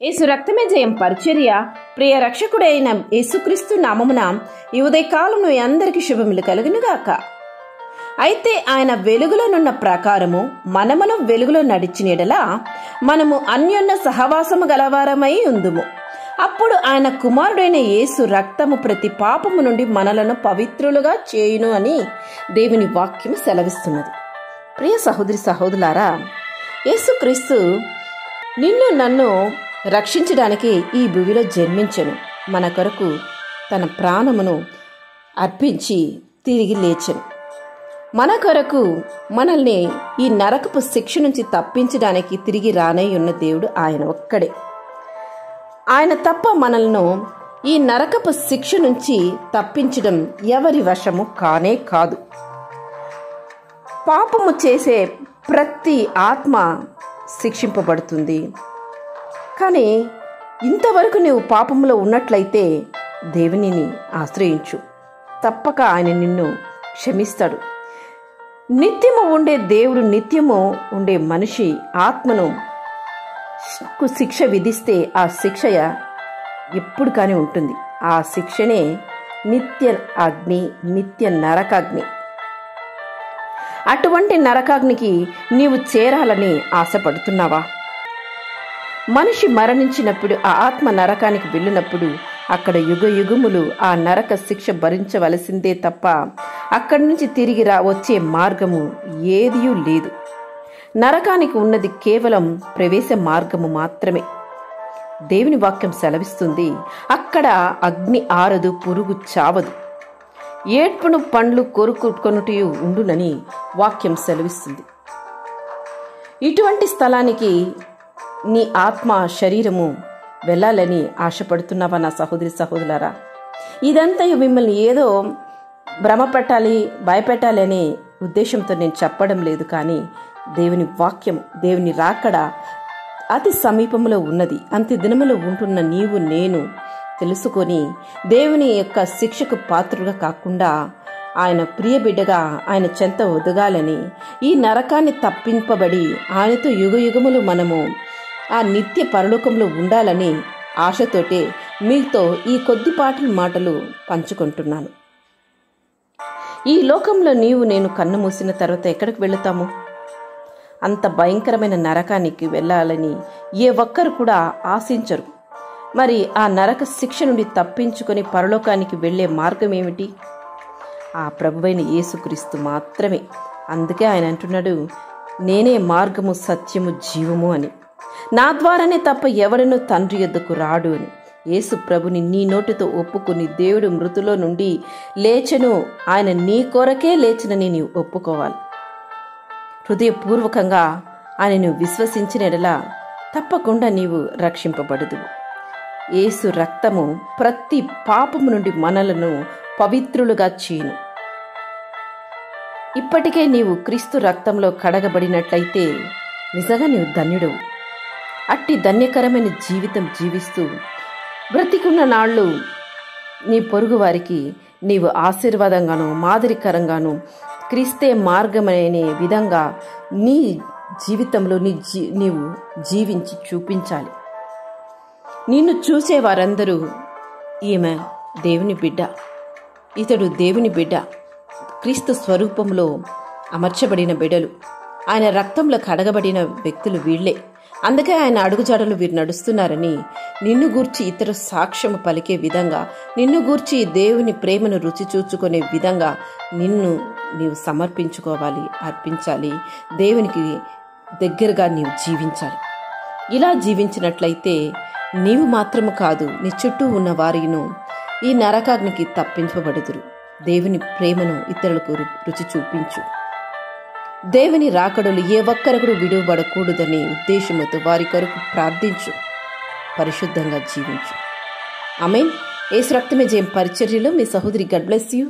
యేసు రక్తమే జయం పరిచర్య ప్రియ రక్షకుడైన యేసుక్రీస్తు నామమున ఈ ఉదయకాలము అందరికి శుభములు కలుగునుగాక. అయితే ఆయన వెలుగులోనున్న ప్రకారము మనమును వెలుగులో నడిచిన యెడల మనము అన్యోన్య సహవాసము గలవారమై ఉందుము. అప్పుడు ఆయన కుమారుడైన యేసు రక్తము ప్రతి పాపము నుండి మనలను పవిత్రులుగా చేయును అని దేవుని వాక్యం సెలవిస్తున్నది. ప్రియ సహోదరి సహోదరులారా, యేసుక్రీస్తు నిన్ను నన్ను రక్షించడానికి ఈ భూమిలో జన్మించెను. మన కొరకు తన ప్రాణమును అర్పించి తిరిగి లేచెను. మన కొరకు మనల్ని ఈ నరకపు శిక్ష నుంచి తప్పించడానికి తిరిగి రానై ఉన్న దేవుడు ఆయన ఒక్కడే. ఆయన తప్ప మనల్ని ఈ నరకపు శిక్ష నుంచి తప్పించడం ఎవరి వశము కానే కాదు. పాపము చేసే ప్రతి ఆత్మ శిక్షింపబడుతుంది. కానీ ఇంతవరకు నీవు పాపంలో ఉన్నట్లయితే దేవునిని ఆశ్రయించు, తప్పక ఆయన నిన్ను క్షమిస్తాడు. నిత్యము ఉండే దేవుడు నిత్యము ఉండే మనిషి ఆత్మను శిక్ష విధిస్తే ఆ శిక్ష ఎప్పుడు కానీ ఉంటుంది. ఆ శిక్షనే నిత్య అగ్ని, నిత్య నరకాగ్ని. అటువంటి నరకాగ్నికి నీవు చేరాలని ఆశపడుతున్నావా? మనిషి మరణించినప్పుడు ఆ ఆత్మ నరకానికి వెళ్ళినప్పుడు అక్కడ యుగ యుగములు ఆ నరక శిక్ష భరించవలసిందే తప్ప అక్కడి నుంచి తిరిగి వచ్చే మార్గము ఏదీ లేదు. నరకానికి ఉన్నది కేవలం ప్రవేశ మార్గము మాత్రమే. దేవుని వాక్యం సెలవిస్తుంది, అక్కడ అగ్ని ఆరదు, పురుగు చావదు, ఏడ్పును పండ్లు కొరుకుకొనుటయు ఉండునని వాక్యం సెలవిస్తుంది. ఇటువంటి స్థలానికి నీ ఆత్మ శరీరము వెళ్ళాలని ఆశపడుతున్నావా నా సహోదరి సహోదరులారా? ఇదంతా మిమ్మల్ని ఏదో భ్రమపెట్టాలి, భయపెట్టాలి అనే ఉద్దేశంతో నేను చెప్పడం లేదు. కానీ దేవుని వాక్యం, దేవుని రాకడ అతి సమీపంలో ఉన్నది. అంత్య దినములో ఉంటున్న నీవు నేను తెలుసుకొని దేవుని యొక్క శిక్షకు పాత్రుగా కాకుండా ఆయన ప్రియ బిడ్డగా ఆయన చెంత ఒదగాలని, ఈ నరకాన్ని తప్పింపబడి ఆయనతో యుగ యుగములు మనము ఆ నిత్య పరలోకంలో ఉండాలని ఆశతోటే మీతో ఈ కొద్దిపాటి మాటలు పంచుకుంటున్నాను. ఈ లోకంలో నీవు నేను కన్ను మూసిన తర్వాత ఎక్కడికి వెళుతాము? అంత భయంకరమైన నరకానికి వెళ్ళాలని ఏ ఒక్కరు కూడా ఆశించరు. మరి ఆ నరక శిక్ష నుండి తప్పించుకొని పరలోకానికి వెళ్లే మార్గం ఏమిటి? ఆ ప్రభువైన యేసుక్రీస్తు మాత్రమే. అందుకే ఆయన అంటున్నాడు, నేనే మార్గము, సత్యము, జీవము అని. నా ద్వారానే తప్ప ఎవడనూ తండ్రి యొద్దకు రాడు అని. యేసు ప్రభుని నీ నోటితో ఒప్పుకుని దేవుడు మృతులో నుండి లేచెను, ఆయన నీ కొరకే లేచినని నీవు ఒప్పుకోవాలి. హృదయపూర్వకంగా ఆయన నువ్వు విశ్వసించిన యెడల తప్పకుండా నీవు రక్షింపబడదు. యేసు రక్తము ప్రతి పాపము నుండి మనలను పవిత్రులుగా చేయును. ఇప్పటికే నీవు క్రీస్తు రక్తంలో కడగబడినట్లయితే నిజంగా నీవు ధన్యుడవు. అట్టి ధన్యకరమైన జీవితం జీవిస్తూ బ్రతికున్న నాళ్ళు నీ పొరుగు వారికి నీవు ఆశీర్వాదంగాను మాదిరికరంగాను క్రీస్తే మార్గం అనే విధంగా నీ జీవితంలో నీవు జీవించి చూపించాలి. నిన్ను చూసే వారందరూ ఈమె దేవుని బిడ్డ, ఇతడు దేవుని బిడ్డ, క్రీస్తు స్వరూపంలో అమర్చబడిన బిడ్డలు, ఆయన రక్తంలో కడగబడిన వ్యక్తులు వీళ్లే. అందుకే ఆయన అడుగుజాడలు వీరు నడుస్తున్నారని నిన్ను గూర్చి ఇతర సాక్ష్యము పలికే విధంగా, నిన్ను గూర్చి దేవుని ప్రేమను రుచి చూచుకునే విధంగా నీవు సమర్పించుకోవాలి, అర్పించాలి. దేవునికి దగ్గరగా నీవు జీవించాలి. ఇలా జీవించినట్లయితే నీవు మాత్రము కాదు, నీ చుట్టూ ఉన్న వారిను ఈ నరకాగ్నికి తప్పించబడుదురు. దేవుని ప్రేమను ఇతరులకు రుచి చూపించు. దేవుని రాకడలు ఏ ఒక్కరు విడువబడకూడదనే ఉద్దేశంతో వారి కొరకు ప్రార్థించు, పరిశుద్ధంగా జీవించు. ఆమేన్. యేసు రక్తమే జయం పరిచర్యలో మీ సహోదరి. God bless you.